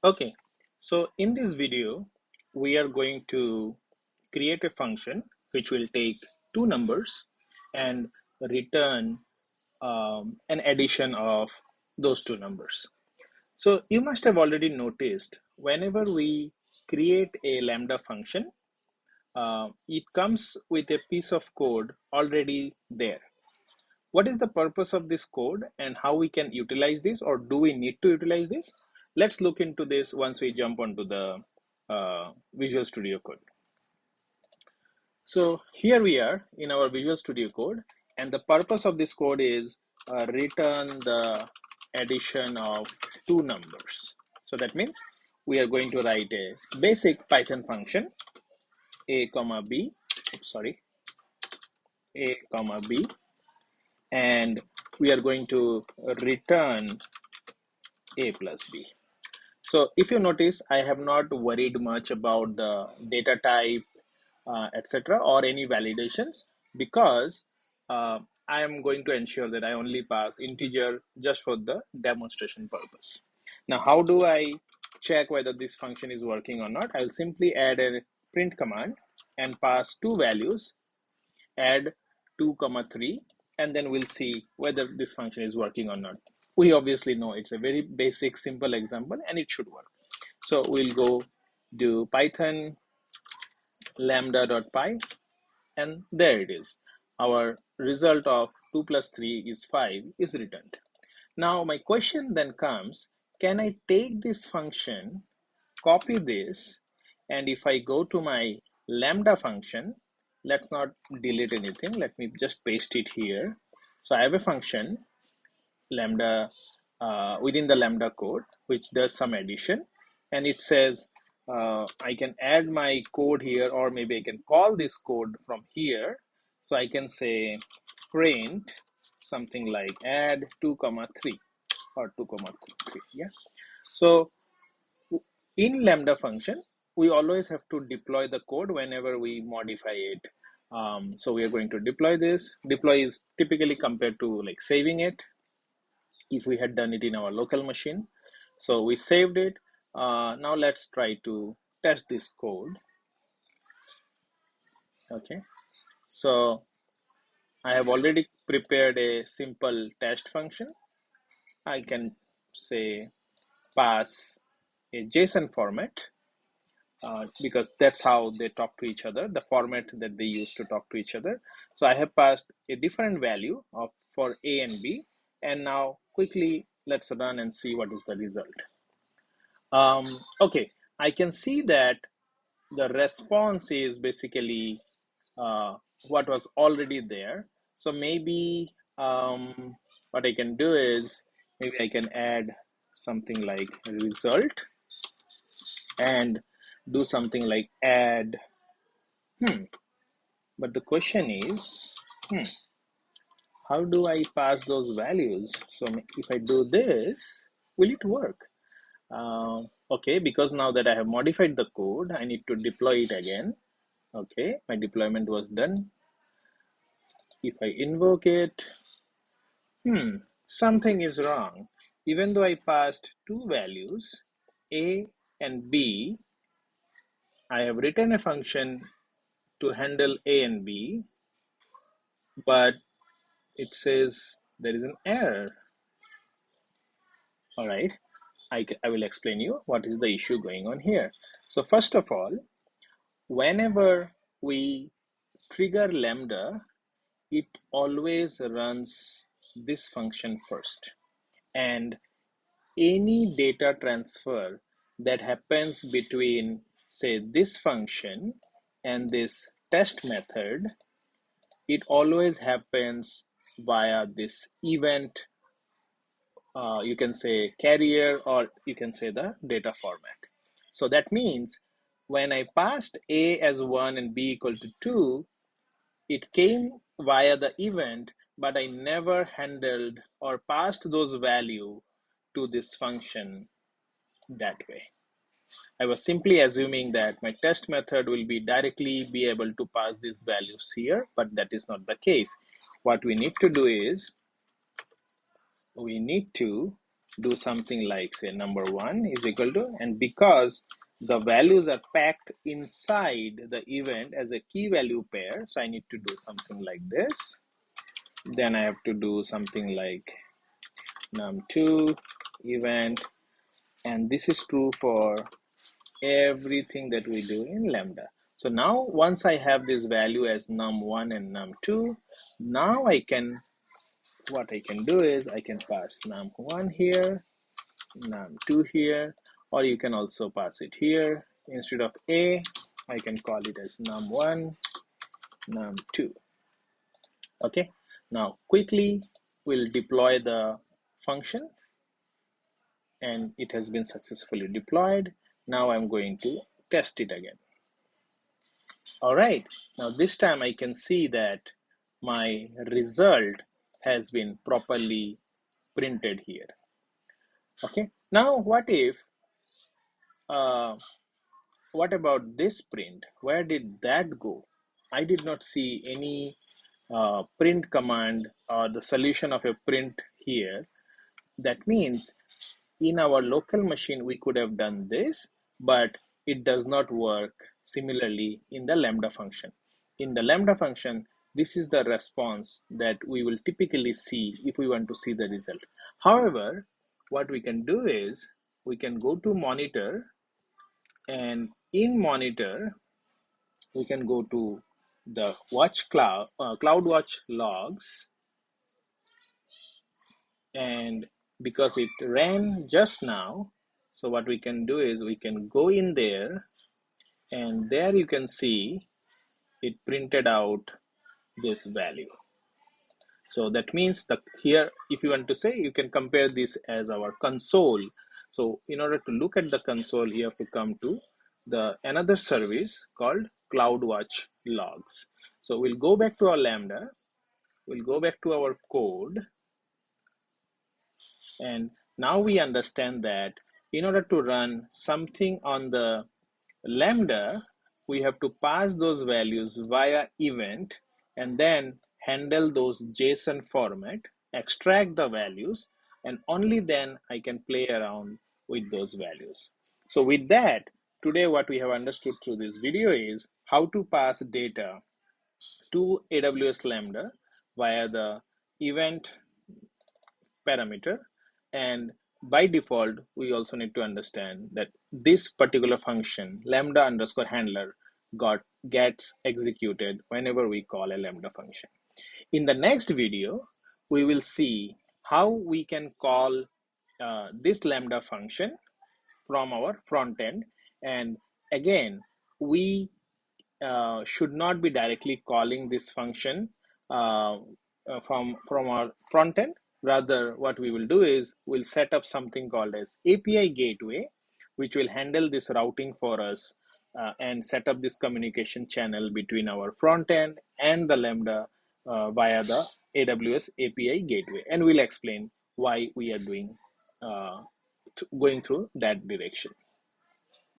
Okay, so in this video, we are going to create a function which will take two numbers and return an addition of those two numbers. So you must have already noticed whenever we create a Lambda function, it comes with a piece of code already there. What is the purpose of this code and how we can utilize this, or do we need to utilize this? Let's look into this once we jump onto the Visual Studio Code. So here we are in our Visual Studio Code, and the purpose of this code is return the addition of two numbers. So that means we are going to write a basic Python function a comma b, a comma b, and we are going to return a plus b. So if you notice, I have not worried much about the data type, etc., or any validations, because I am going to ensure that I only pass integer just for the demonstration purpose. Now, how do I check whether this function is working or not? I'll simply add a print command and pass two values, add 2 comma 3, and then we'll see whether this function is working or not. We obviously know it's a very basic simple example and it should work. So we'll go do python lambda.py, and there it is. Our result of 2 plus 3 is 5 is returned. Now my question then comes, can I take this function, copy this, and if I go to my lambda function, let's not delete anything, let me just paste it here. So I have a function lambda within the lambda code which does some addition, and it says I can add my code here, or maybe I can call this code from here. So I can say print something like add 2 comma 3 or 2 comma 3. Yeah. So in lambda function, we always have to deploy the code whenever we modify it. So we are going to deploy this. Deploy is typically compared to like saving it if we had done it in our local machine. So we saved it. Now let's try to test this code. Okay. So I have already prepared a simple test function. I can say pass a JSON format. Because that's how they talk to each other, the format that they use to talk to each other. So I have passed a different value of for A and B, and now quickly let's run and see what is the result. Okay, I can see that the response is basically what was already there. So maybe what I can do is maybe I can add something like result and do something like add. But the question is, how do I pass those values? So if I do this, will it work? Okay, because now that I have modified the code, I need to deploy it again. Okay, my deployment was done. If I invoke it, something is wrong. Even though I passed two values, A and B, I have written a function to handle A and B, but it says there is an error. All right, I will explain you what is the issue going on here. So first of all, whenever we trigger Lambda, it always runs this function first. And any data transfer that happens between, say, this function and this test method, it always happens via this event, you can say carrier, or you can say the data format. So that means when I passed A as 1 and B equal to 2, it came via the event, but I never handled or passed those values to this function that way. I was simply assuming that my test method will be directly be able to pass these values here, but that is not the case. What we need to do is we need to do something like, say, number 1 is equal to, and because the values are packed inside the event as a key value pair, so I need to do something like this. Then I have to do something like num2 event, and this is true for everything that we do in Lambda. So now once I have this value as num1 and num2, now what I can do is I can pass num1 here, num2 here, or you can also pass it here. Instead of a, I can call it as num1, num2. Okay, now quickly we'll deploy the function, and it has been successfully deployed. Now I'm going to test it again. All right, now this time I can see that my result has been properly printed here. Okay, now what about this print? Where did that go? I did not see any print command or the solution of a print here. That means in our local machine we could have done this, but it does not work similarly in the Lambda function. In the Lambda function, this is the response that we will typically see if we want to see the result. However, what we can do is we can go to monitor, and in monitor we can go to the Cloudwatch logs, and because it ran just now, so what we can do is we can go in there, and there you can see it printed out this value. So that means that here, if you want to say, you can compare this as our console. So in order to look at the console, you have to come to the another service called Cloudwatch logs. So we'll go back to our Lambda, we'll go back to our code, and now we understand that in order to run something on the Lambda, we have to pass those values via event and then handle those JSON format, extract the values, and only then I can play around with those values. So with that, today what we have understood through this video is how to pass data to AWS Lambda via the event parameter, and by default we also need to understand that this particular function lambda underscore handler gets executed whenever we call a lambda function. In the next video we will see how we can call this lambda function from our front end, and again we should not be directly calling this function from our front end. Rather, what we will do is we'll set up something called as API gateway, which will handle this routing for us and set up this communication channel between our front end and the Lambda via the AWS API gateway. And we'll explain why we are going through that direction.